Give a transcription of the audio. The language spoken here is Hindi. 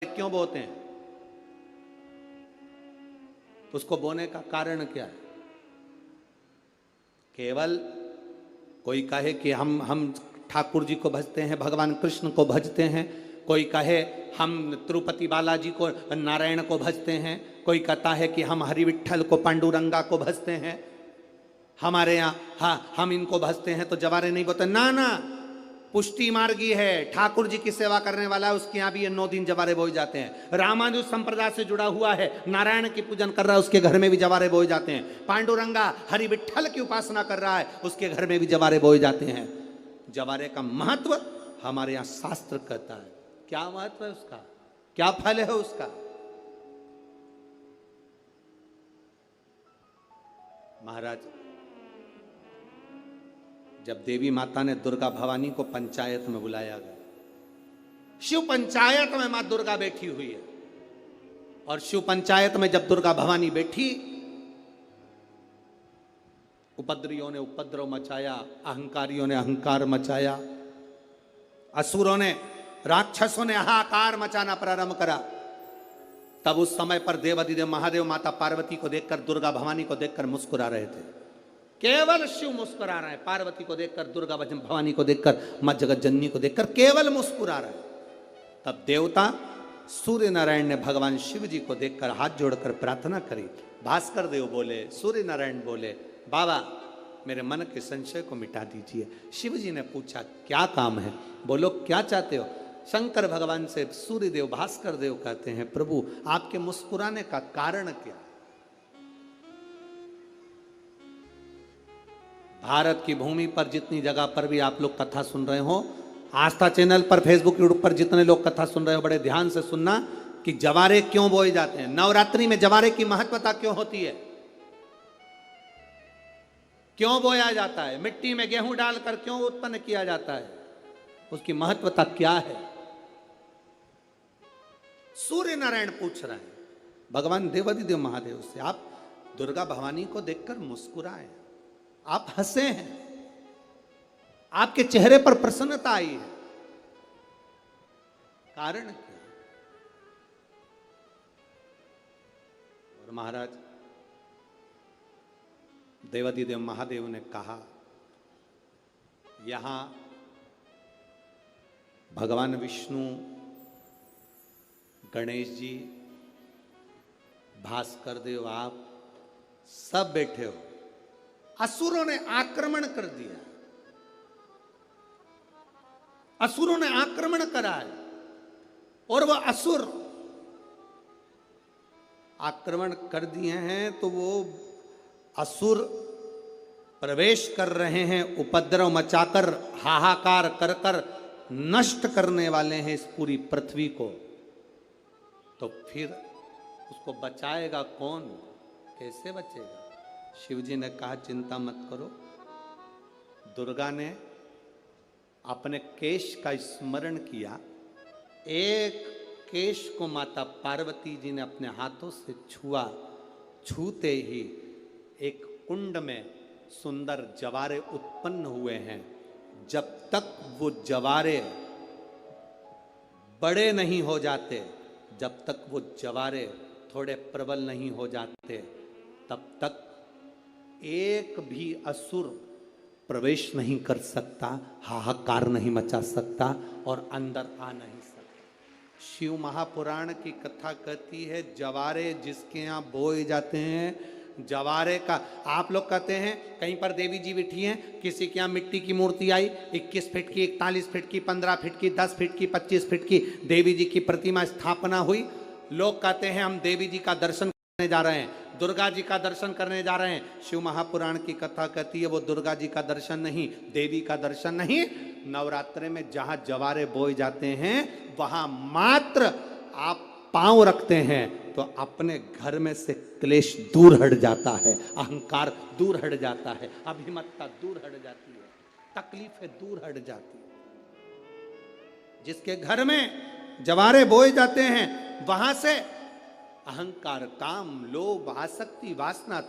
क्यों बोते हैं? उसको बोने का कारण क्या है? केवल कोई कहे कि हम ठाकुर जी को भजते हैं, भगवान कृष्ण को भजते हैं, कोई कहे हम तिरुपति बालाजी को, नारायण को भजते हैं, कोई कहता है कि हम हरि विट्ठल को, पांडुरंगा को भजते हैं, हमारे यहाँ हाँ हम इनको भजते हैं तो जवारे नहीं बोते। ना ना, पुष्टि मार्गी है, ठाकुर जी की सेवा करने वाला है, उसके यहाँ भी ये 9 दिन जवारे बोए जाते हैं। रामानुज संप्रदाय से जुड़ा हुआ है, नारायण की पूजन कर रहा है, उसके घर में भी जवारे बोए जाते हैं। पांडुरंगा हरि विट्ठल की उपासना कर रहा है, उसके घर में भी जवारे बोए जाते हैं। जवारे का महत्व हमारे यहाँ शास्त्र कहता है। क्या महत्व है उसका, क्या फल है उसका? महाराज, जब देवी माता ने दुर्गा भवानी को पंचायत में बुलाया गया, शिव पंचायत में मां दुर्गा बैठी हुई है, और शिव पंचायत में जब दुर्गा भवानी बैठी, उपद्रवियों ने उपद्रव मचाया, अहंकारियों ने अहंकार मचाया, असुरों ने, राक्षसों ने हाहाकार मचाना प्रारंभ करा। तब उस समय पर देवाधिदेव महादेव माता पार्वती को देखकर, दुर्गा भवानी को देखकर मुस्कुरा रहे थे। केवल शिव मुस्कुरा रहे हैं, पार्वती को देखकर, दुर्गा भवानी को देखकर, मां जगत जननी को देखकर केवल मुस्कुरा रहे हैं। तब देवता सूर्य नारायण ने भगवान शिव जी को देखकर हाथ जोड़कर प्रार्थना करी। भास्कर देव बोले, सूर्य नारायण बोले, बाबा मेरे मन के संशय को मिटा दीजिए। शिव जी ने पूछा क्या काम है? बोलो क्या चाहते हो? शंकर भगवान से सूर्य देव, भास्कर देव कहते हैं, प्रभु आपके मुस्कुराने का कारण क्या? भारत की भूमि पर जितनी जगह पर भी आप लोग कथा सुन रहे हो, आस्था चैनल पर, फेसबुक, यूट्यूब पर जितने लोग कथा सुन रहे हो, बड़े ध्यान से सुनना कि जवारे क्यों बोए जाते हैं। नवरात्रि में जवारे की महत्वता क्यों होती है, क्यों बोया जाता है, मिट्टी में गेहूं डालकर क्यों उत्पन्न किया जाता है, उसकी महत्वता क्या है? सूर्य नारायण पूछ रहे हैं भगवान देवाधिदेव महादेव से, आप दुर्गा भवानी को देखकर मुस्कुराए, आप हंसे हैं, आपके चेहरे पर प्रसन्नता आई है, कारण क्या? और महाराज देवाधिदेव महादेव ने कहा, यहां भगवान विष्णु, गणेश जी, भास्कर देव, आप सब बैठे हो। असुरों ने आक्रमण कर दिया, असुरों ने आक्रमण करा है, और वह असुर आक्रमण कर दिए हैं तो वो असुर प्रवेश कर रहे हैं, उपद्रव मचाकर, हाहाकार कर कर नष्ट करने वाले हैं इस पूरी पृथ्वी को। तो फिर उसको बचाएगा कौन, कैसे बचेगा? शिव जी ने कहा चिंता मत करो। दुर्गा ने अपने केश का स्मरण किया, एक केश को माता पार्वती जी ने अपने हाथों से छुआ, छूते ही एक कुंड में सुंदर जवारे उत्पन्न हुए हैं। जब तक वो जवारे बड़े नहीं हो जाते, जब तक वो जवारे थोड़े प्रबल नहीं हो जाते, तब तक एक भी असुर प्रवेश नहीं कर सकता, हाहाकार नहीं मचा सकता और अंदर आ नहीं सकता। शिव महापुराण की कथा कहती है, जवारे जिसके यहाँ बोए जाते हैं, जवारे का, आप लोग कहते हैं कहीं पर देवी जी बैठी हैं, किसी के यहाँ मिट्टी की मूर्ति आई, 21 फीट की, 41 फीट की, 15 फीट की, 10 फीट की, 25 फीट की देवी जी की प्रतिमा स्थापना हुई। लोग कहते हैं हम देवी जी का दर्शन करने जा रहे हैं, दुर्गा जी का दर्शन करने जा रहे हैं। शिव महापुराण की कथा कहती है वो दुर्गा जी का दर्शन नहीं, देवी का दर्शन नहीं। नवरात्रे में जहां जवारे बोए जाते हैं, वहां मात्र आप पांव रखते हैं तो अपने घर में से क्लेश दूर हट जाता है, अहंकार दूर हट जाता है, अभिमतता दूर हट जाती है, तकलीफें दूर हट जाती है। जिसके घर में जवारे बोए जाते हैं, वहां से अहंकार, काम, लोभ, आसक्ति, वासना,